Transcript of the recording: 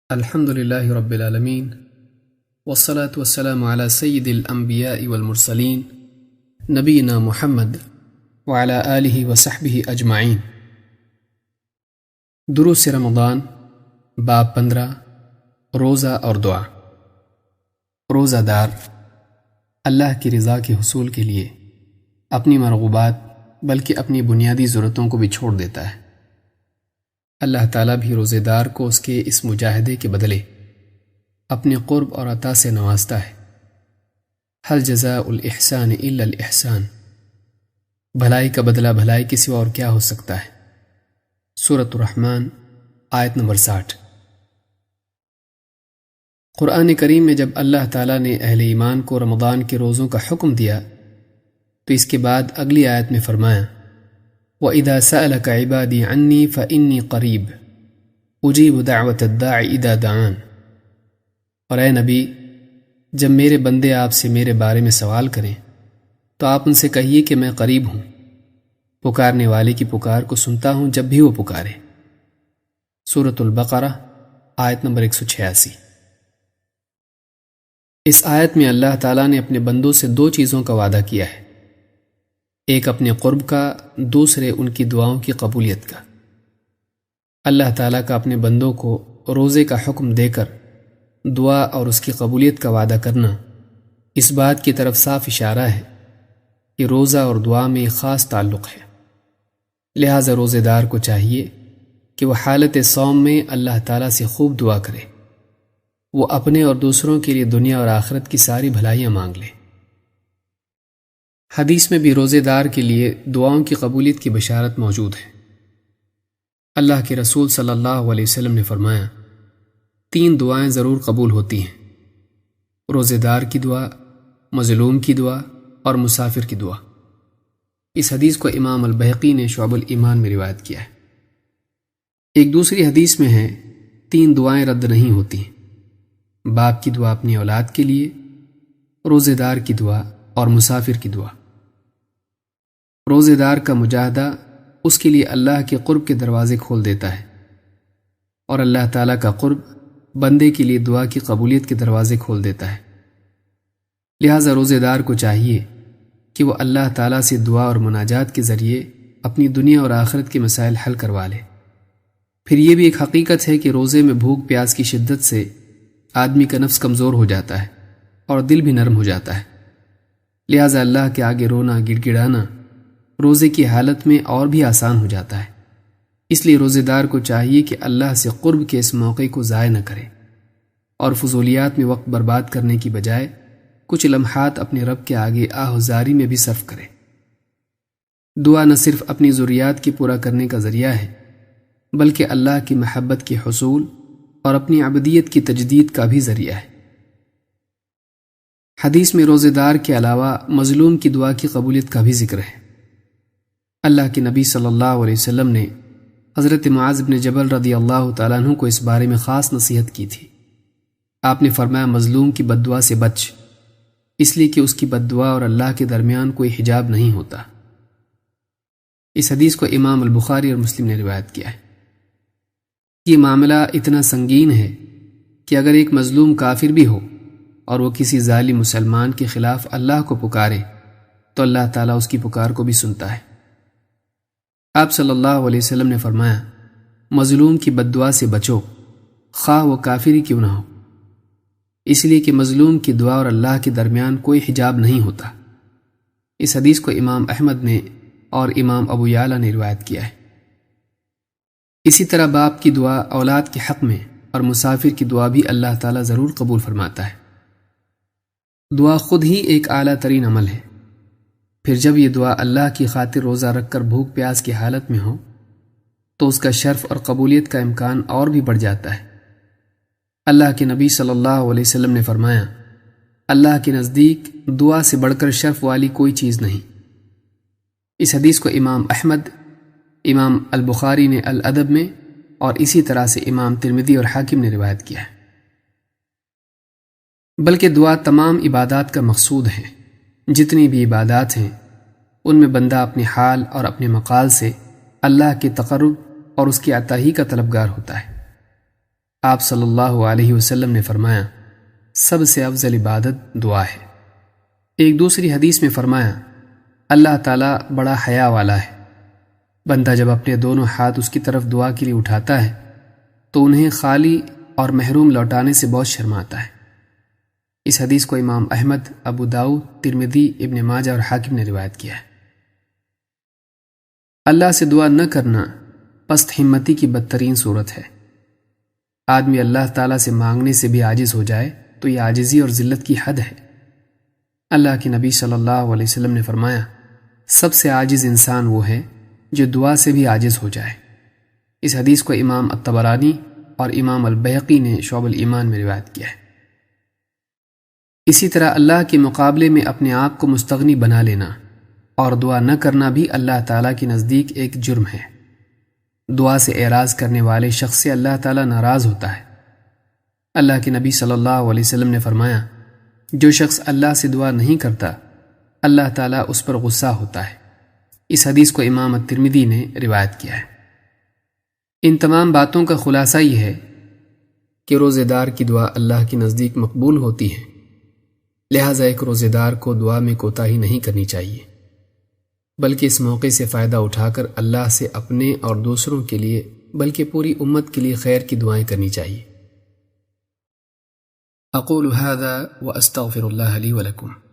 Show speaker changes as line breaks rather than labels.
الحمد لله رب العالمين والصلاة والسلام على سيد الأنبياء والمرسلين نبينا محمد وعلى آله وصحبه أجمعين۔ دروس رمضان باب 15 روزہ اور دعا۔ روزہ دار اللہ کی رضا کے حصول کے لیے اپنی مرغوبات بلکہ اپنی بنیادی ضرورتوں کو بھی چھوڑ دیتا ہے۔ اللہ تعالیٰ بھی روزے دار کو اس کے اس مجاہدے کے بدلے اپنے قرب اور عطا سے نوازتا ہے۔ هل جزاء الإحسان إلا الإحسان، بھلائی کا بدلہ بھلائی کے سوا اور کیا ہو سکتا ہے۔ سورۃ الرحمن آیت نمبر 60۔ قرآن کریم میں جب اللہ تعالیٰ نے اہل ایمان کو رمضان کے روزوں کا حکم دیا تو اس کے بعد اگلی آیت میں فرمایا وَإِذَا سَأَلَكَ عِبَادِي عَنِّي فَإِنِّي قَرِيبٌ أُجِيبُ دَعْوَةَ الدَّاعِ إِذَا دَعَانِ۔ اور اے نبی، جب میرے بندے آپ سے میرے بارے میں سوال کریں تو آپ ان سے کہیے کہ میں قریب ہوں، پکارنے والے کی پکار کو سنتا ہوں جب بھی وہ پکارے۔ سورۃ البقرہ آیت نمبر 186۔ اس آیت میں اللہ تعالیٰ نے اپنے بندوں سے دو چیزوں کا وعدہ کیا ہے، ایک اپنے قرب کا، دوسرے ان کی دعاؤں کی قبولیت کا۔ اللہ تعالیٰ کا اپنے بندوں کو روزے کا حکم دے کر دعا اور اس کی قبولیت کا وعدہ کرنا اس بات کی طرف صاف اشارہ ہے کہ روزہ اور دعا میں ایک خاص تعلق ہے۔ لہٰذا روزے دار کو چاہیے کہ وہ حالت صوم میں اللہ تعالیٰ سے خوب دعا کرے، وہ اپنے اور دوسروں کے لیے دنیا اور آخرت کی ساری بھلائیاں مانگ لے۔ حدیث میں بھی روزے دار کے لیے دعاؤں کی قبولیت کی بشارت موجود ہے۔ اللہ کے رسول صلی اللہ علیہ وسلم نے فرمایا 3 دعائیں ضرور قبول ہوتی ہیں، روزے دار کی دعا، مظلوم کی دعا اور مسافر کی دعا۔ اس حدیث کو امام البیہقی نے شعب الایمان میں روایت کیا ہے۔ ایک دوسری حدیث میں ہے 3 دعائیں رد نہیں ہوتی ہیں، باپ کی دعا اپنی اولاد کے لیے، روزے دار کی دعا اور مسافر کی دعا۔ روزے دار کا مجاہدہ اس کے لیے اللہ کے قرب کے دروازے کھول دیتا ہے، اور اللہ تعالیٰ کا قرب بندے کے لیے دعا کی قبولیت کے دروازے کھول دیتا ہے۔ لہٰذا روزے دار کو چاہیے کہ وہ اللہ تعالیٰ سے دعا اور مناجات کے ذریعے اپنی دنیا اور آخرت کے مسائل حل کروا لے۔ پھر یہ بھی ایک حقیقت ہے کہ روزے میں بھوک پیاس کی شدت سے آدمی کا نفس کمزور ہو جاتا ہے اور دل بھی نرم ہو جاتا ہے۔ لہٰذا اللہ کے آگے رونا گڑ گڑانا روزے کی حالت میں اور بھی آسان ہو جاتا ہے۔ اس لیے روزے دار کو چاہیے کہ اللہ سے قرب کے اس موقع کو ضائع نہ کرے اور فضولیات میں وقت برباد کرنے کی بجائے کچھ لمحات اپنے رب کے آگے آہوزاری میں بھی صرف کرے۔ دعا نہ صرف اپنی ضروریات کی پورا کرنے کا ذریعہ ہے بلکہ اللہ کی محبت کے حصول اور اپنی عبدیت کی تجدید کا بھی ذریعہ ہے۔ حدیث میں روزے دار کے علاوہ مظلوم کی دعا کی قبولیت کا بھی ذکر ہے۔ اللہ کے نبی صلی اللہ علیہ وسلم نے حضرت معاذ بن جبل رضی اللہ تعالیٰ عنہ کو اس بارے میں خاص نصیحت کی تھی۔ آپ نے فرمایا مظلوم کی بد دعا سے بچ، اس لیے کہ اس کی بد دعا اور اللہ کے درمیان کوئی حجاب نہیں ہوتا۔ اس حدیث کو امام البخاری اور مسلم نے روایت کیا ہے۔ یہ معاملہ اتنا سنگین ہے کہ اگر ایک مظلوم کافر بھی ہو اور وہ کسی ظالم مسلمان کے خلاف اللہ کو پکارے تو اللہ تعالیٰ اس کی پکار کو بھی سنتا ہے۔ آپ صلی اللہ علیہ وسلم نے فرمایا مظلوم کی بد دعا سے بچو، خواہ وہ کافر ہی کیوں نہ ہو، اس لیے کہ مظلوم کی دعا اور اللہ کے درمیان کوئی حجاب نہیں ہوتا۔ اس حدیث کو امام احمد نے اور امام ابو یعلا نے روایت کیا ہے۔ اسی طرح باپ کی دعا اولاد کے حق میں اور مسافر کی دعا بھی اللہ تعالیٰ ضرور قبول فرماتا ہے۔ دعا خود ہی ایک اعلیٰ ترین عمل ہے، پھر جب یہ دعا اللہ کی خاطر روزہ رکھ کر بھوک پیاس کی حالت میں ہو تو اس کا شرف اور قبولیت کا امکان اور بھی بڑھ جاتا ہے۔ اللہ کے نبی صلی اللہ علیہ وسلم نے فرمایا اللہ کے نزدیک دعا سے بڑھ کر شرف والی کوئی چیز نہیں۔ اس حدیث کو امام احمد، امام البخاری نے الادب میں اور اسی طرح سے امام ترمذی اور حاکم نے روایت کیا ہے۔ بلکہ دعا تمام عبادات کا مقصود ہے۔ جتنی بھی عبادات ہیں ان میں بندہ اپنے حال اور اپنے مقال سے اللہ کے تقرب اور اس کی عطا ہی کا طلبگار ہوتا ہے۔ آپ صلی اللہ علیہ وسلم نے فرمایا سب سے افضل عبادت دعا ہے۔ ایک دوسری حدیث میں فرمایا اللہ تعالیٰ بڑا حیا والا ہے، بندہ جب اپنے دونوں ہاتھ اس کی طرف دعا کے لیے اٹھاتا ہے تو انہیں خالی اور محروم لوٹانے سے بہت شرماتا ہے۔ اس حدیث کو امام احمد، ابو داؤد، ترمذی، ابن ماجہ اور حاکم نے روایت کیا ہے۔ اللہ سے دعا نہ کرنا پست ہمتی کی بدترین صورت ہے۔ آدمی اللہ تعالیٰ سے مانگنے سے بھی عاجز ہو جائے تو یہ عاجزی اور ذلت کی حد ہے۔ اللہ کے نبی صلی اللہ علیہ وسلم نے فرمایا سب سے عاجز انسان وہ ہے جو دعا سے بھی عاجز ہو جائے۔ اس حدیث کو امام الطبرانی اور امام البیہقی نے شعب الایمان میں روایت کیا ہے۔ اسی طرح اللہ کے مقابلے میں اپنے آپ کو مستغنی بنا لینا اور دعا نہ کرنا بھی اللہ تعالیٰ کے نزدیک ایک جرم ہے۔ دعا سے اعراض کرنے والے شخص سے اللہ تعالیٰ ناراض ہوتا ہے۔ اللہ کے نبی صلی اللہ علیہ وسلم نے فرمایا جو شخص اللہ سے دعا نہیں کرتا اللہ تعالیٰ اس پر غصہ ہوتا ہے۔ اس حدیث کو امام الترمذی نے روایت کیا ہے۔ ان تمام باتوں کا خلاصہ یہ ہے کہ روزے دار کی دعا اللہ کے نزدیک مقبول ہوتی ہے، لہٰذا ایک روزے دار کو دعا میں کوتاہی نہیں کرنی چاہیے، بلکہ اس موقع سے فائدہ اٹھا کر اللہ سے اپنے اور دوسروں کے لیے بلکہ پوری امت کے لیے خیر کی دعائیں کرنی چاہیے۔ اقول هذا واستغفر الله لي ولكم۔